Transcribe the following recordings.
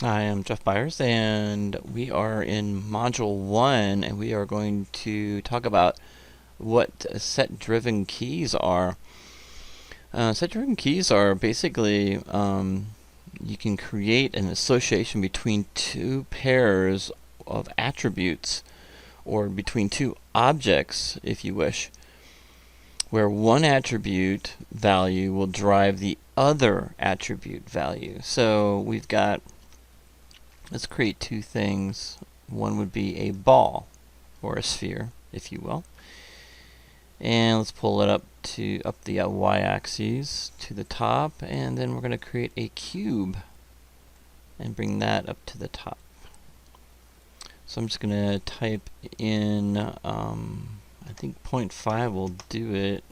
Hi, I'm Jeff Byers, and we are in Module 1, and we are going to talk about what set-driven keys are. Set-driven keys are basically you can create an association between two pairs of attributes, or between two objects, if you wish, where one attribute value will drive the other attribute value. So we've got, let's create two things. One would be a ball, or a sphere, if you will. And let's pull it up the y-axis to the top, and then we're going to create a cube and bring that up to the top. So I'm just going to type in, I think 0.5 will do it,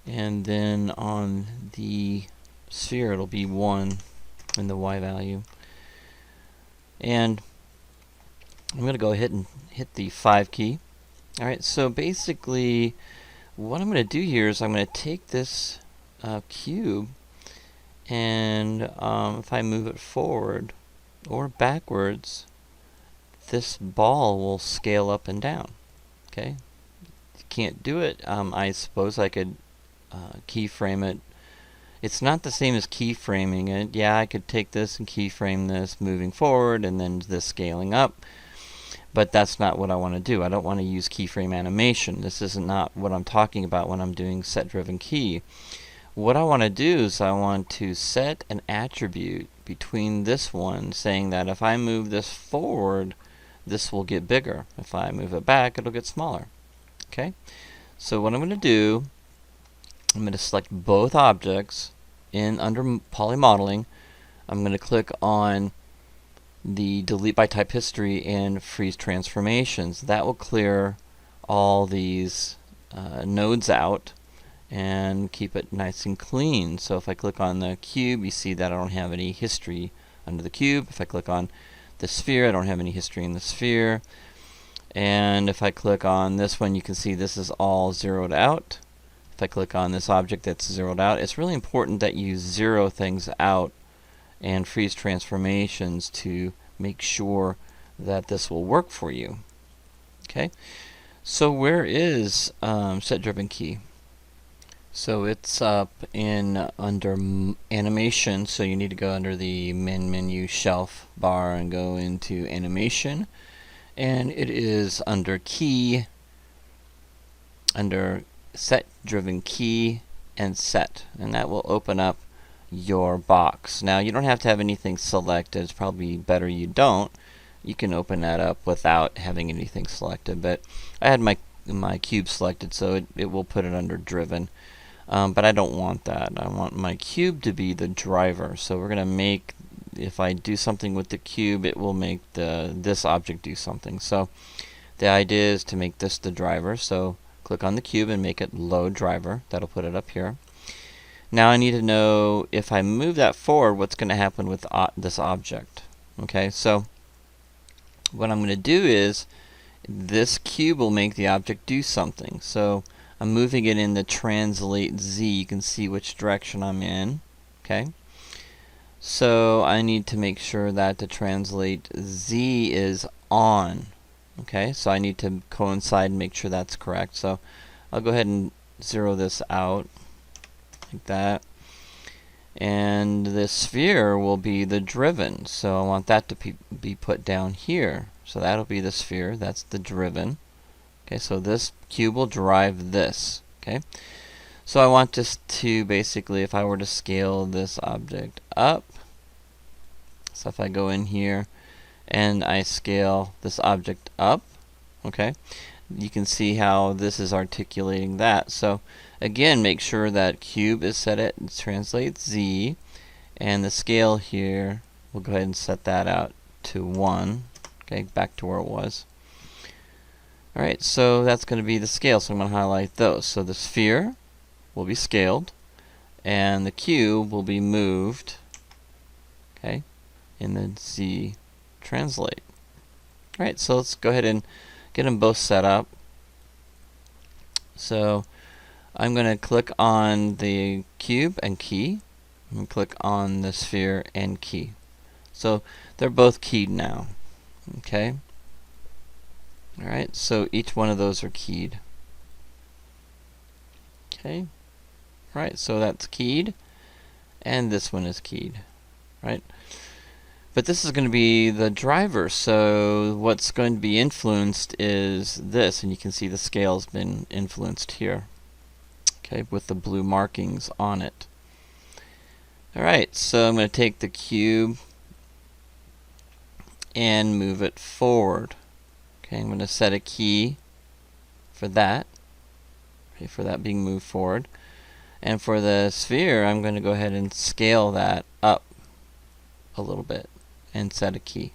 and then on the sphere it'll be 1 in the y value. And I'm going to go ahead and hit the 5 key. Alright, so basically what I'm going to do here is I'm going to take this cube, and if I move it forward or backwards, this ball will scale up and down. Okay, you can't do it. I suppose I could keyframe it. It's not the same as keyframing it. Yeah, I could take this and keyframe this moving forward and then this scaling up, but that's not what I want to do. I don't want to use keyframe animation. This is not what I'm talking about when I'm doing set-driven key. What I want to do is I want to set an attribute between this one, saying that if I move this forward, this will get bigger. If I move it back, it'll get smaller. Okay? So what I'm going to do, I'm going to select both objects under poly modeling. I'm going to click on the delete by type history and freeze transformations. That will clear all these nodes out and keep it nice and clean. So if I click on the cube, you see that I don't have any history under the cube. If I click on the sphere, I don't have any history in the sphere. And if I click on this one, you can see this is all zeroed out. If I click on this object that's zeroed out, it's really important that you zero things out and freeze transformations to make sure that this will work for you. Okay, so where is set-driven key? So it's up in under animation, so you need to go under the menu shelf bar and go into animation, and it is under key, under set-driven key and set, and that will open up your box. Now you don't have to have anything selected. It's probably better you don't. You can open that up without having anything selected, but I had my cube selected, so it will put it under driven. But I don't want that. I want my cube to be the driver. So we're going to make, if I do something with the cube, it will make this object do something. So the idea is to make this the driver. So click on the cube and make it load driver. That'll put it up here. Now I need to know, if I move that forward, what's going to happen with this object. Okay, so what I'm going to do is this cube will make the object do something. So I'm moving it in the translate Z. You can see which direction I'm in. Okay, so I need to make sure that the translate Z is on. Okay, so I need to coincide and make sure that's correct. So I'll go ahead and zero this out like that, and the sphere will be the driven, so I want that to be put down here. So that'll be the sphere, that's the driven. Okay, so this cube will drive this. Okay, so I want this to basically, if I were to scale this object up, so if I go in here and I scale this object up, okay, you can see how this is articulating that. So again, make sure that cube is set at translate Z, and the scale here, we'll go ahead and set that out to 1. Okay, back to where it was. Alright, so that's going to be the scale, so I'm going to highlight those. So the sphere will be scaled, and the cube will be moved, okay, in the Z translate. Alright, so let's go ahead and get them both set up. So I'm going to click on the cube and key. I'm going to click on the sphere and key. So they're both keyed now. Okay. Alright, so each one of those are keyed. Okay. Right, so that's keyed, and this one is keyed. Right? But this is going to be the driver, so what's going to be influenced is this, and you can see the scale's been influenced here. Okay, with the blue markings on it. Alright, so I'm going to take the cube and move it forward. Okay, I'm going to set a key for that. Okay, for that being moved forward. And for the sphere, I'm going to go ahead and scale that up a little bit and set a key.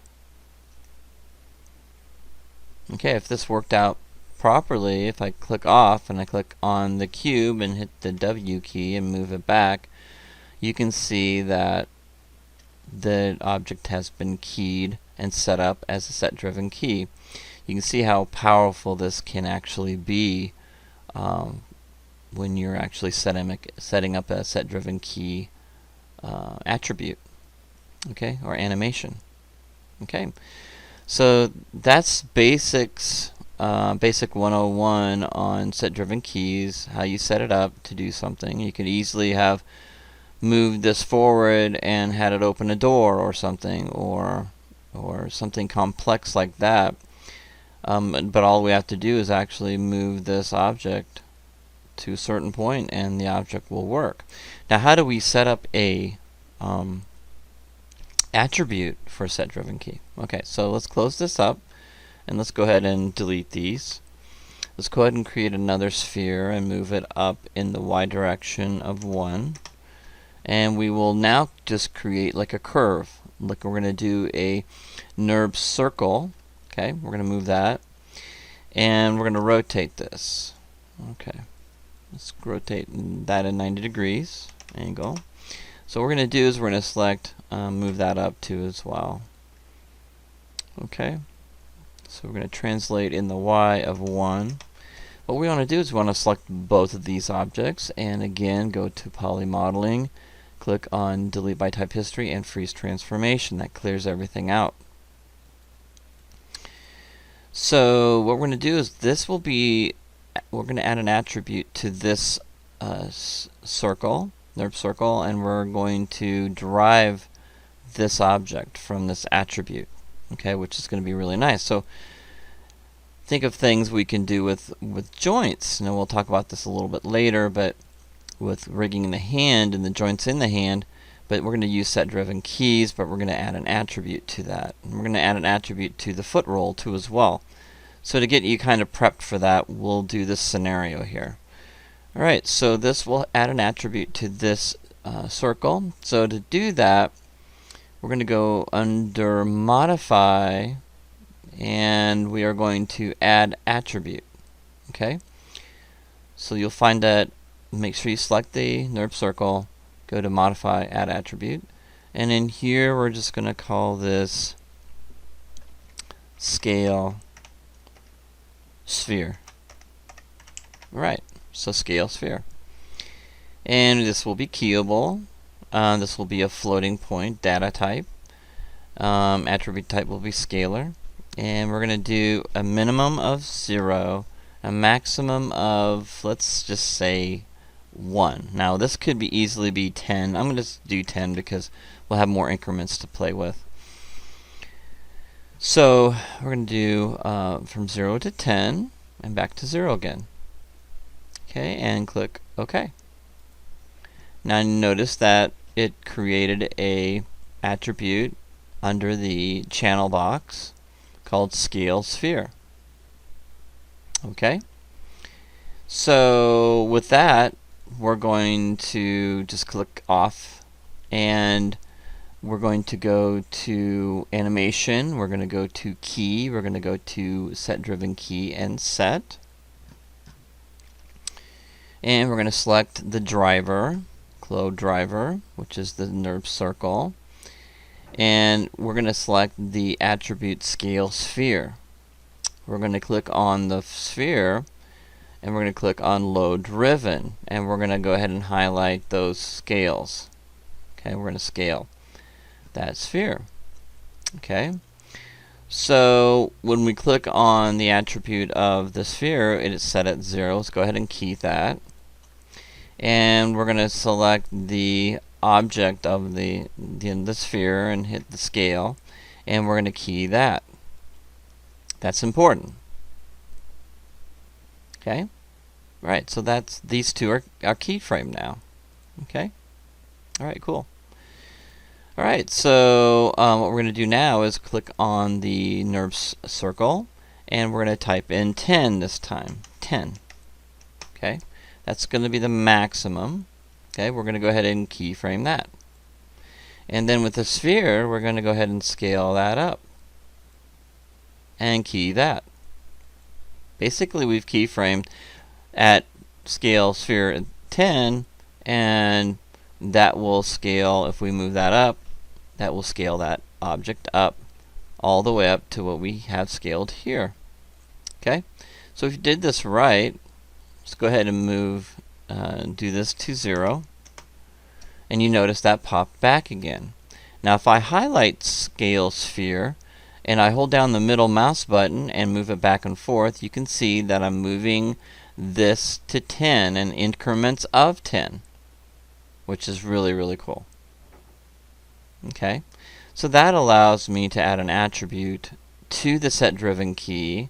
Okay, if this worked out properly, if I click off and I click on the cube and hit the W key and move it back, you can see that the object has been keyed and set up as a set-driven key. You can see how powerful this can actually be when you're actually setting up a set-driven key attribute, okay, or animation. Okay, so that's basic 101 on set-driven keys, how you set it up to do something. You could easily have moved this forward and had it open a door or something, or something complex like that. But all we have to do is actually move this object to a certain point and the object will work. Now, how do we set up a attribute for a set-driven key? Okay, so let's close this up and let's go ahead and delete these. Let's go ahead and create another sphere and move it up in the y direction of 1. And we will now just create like a curve. Like we're going to do a NURB circle. Okay, we're going to move that. And we're going to rotate this. Okay, let's rotate that at 90 degrees angle. So what we're going to do is we're going to select, move that up too as well. Okay, so we're going to translate in the y of 1. What we want to do is we want to select both of these objects, and again go to Poly Modeling, click on Delete by Type History and Freeze Transformation. That clears everything out. So what we're going to do is we're going to add an attribute to this circle, NURB circle, and we're going to derive this object from this attribute, okay, which is going to be really nice. So think of things we can do with joints. Now we'll talk about this a little bit later, but with rigging in the hand and the joints in the hand, but we're going to use set-driven keys, but we're going to add an attribute to that. And we're going to add an attribute to the foot roll too as well. So to get you kind of prepped for that, we'll do this scenario here. Alright, so this will add an attribute to this circle. So to do that, we're going to go under Modify, and we are going to add attribute. Okay? So you'll find that, make sure you select the NURB circle, go to Modify, Add Attribute, and in here we're just going to call this Scale Sphere. Right, so Scale Sphere. And this will be keyable. This will be a floating point data type. Attribute type will be scalar. And we're going to do a minimum of 0, a maximum of, let's just say, 1. Now this could be easily be 10. I'm going to do 10 because we'll have more increments to play with. So we're going to do from 0 to 10 and back to 0 again. Okay, and click OK. Now notice that it created a attribute under the channel box called Scale Sphere. Okay, so with that, we're going to just click off, and we're going to go to Animation, we're going to go to Key, we're going to go to Set-Driven Key and Set, and we're going to select the driver, Clone Driver, which is the NURB circle, and we're going to select the attribute Scale Sphere. We're going to click on the sphere, and we're going to click on Load Driven, and we're going to go ahead and highlight those scales. Okay, we're going to scale that sphere. Okay. So when we click on the attribute of the sphere, it is set at 0. Let's go ahead and key that. And we're going to select the object of the sphere and hit the scale. And we're going to key that. That's important. Okay? Right, so these two are keyframed now. Okay? Alright, cool. Alright, so what we're going to do now is click on the NURB circle, and we're going to type in 10 this time. 10. Okay? That's going to be the maximum. Okay, we're going to go ahead and keyframe that. And then with the sphere, we're going to go ahead and scale that up. And key that. Basically, we've keyframed at scale sphere 10, and that will scale, if we move that up, that will scale that object up all the way up to what we have scaled here. Okay, so if you did this right, let's go ahead and move, do this to 0, and you notice that popped back again. Now if I highlight scale sphere and I hold down the middle mouse button and move it back and forth, you can see that I'm moving this to 10 in increments of 10, which is really, really cool. Okay, so that allows me to add an attribute to the SetDrivenKey,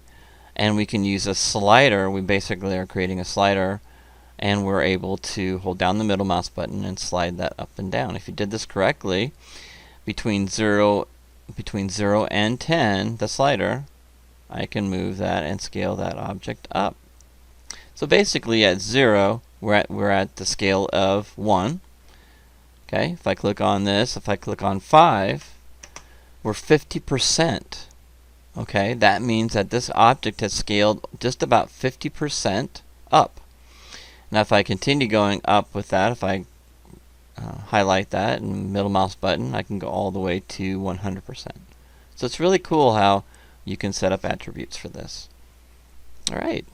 and we can use a slider. We basically are creating a slider, and we're able to hold down the middle mouse button and slide that up and down. If you did this correctly, between 0 and 10, the slider, I can move that and scale that object up. So basically at 0, we're at the scale of 1. Okay, if I click on this, if I click on 5, we're 50%. Okay, that means that this object has scaled just about 50% up. Now if I continue going up with that, if I highlight that and middle mouse button, I can go all the way to 100%. So it's really cool how you can set up attributes for this. Alright.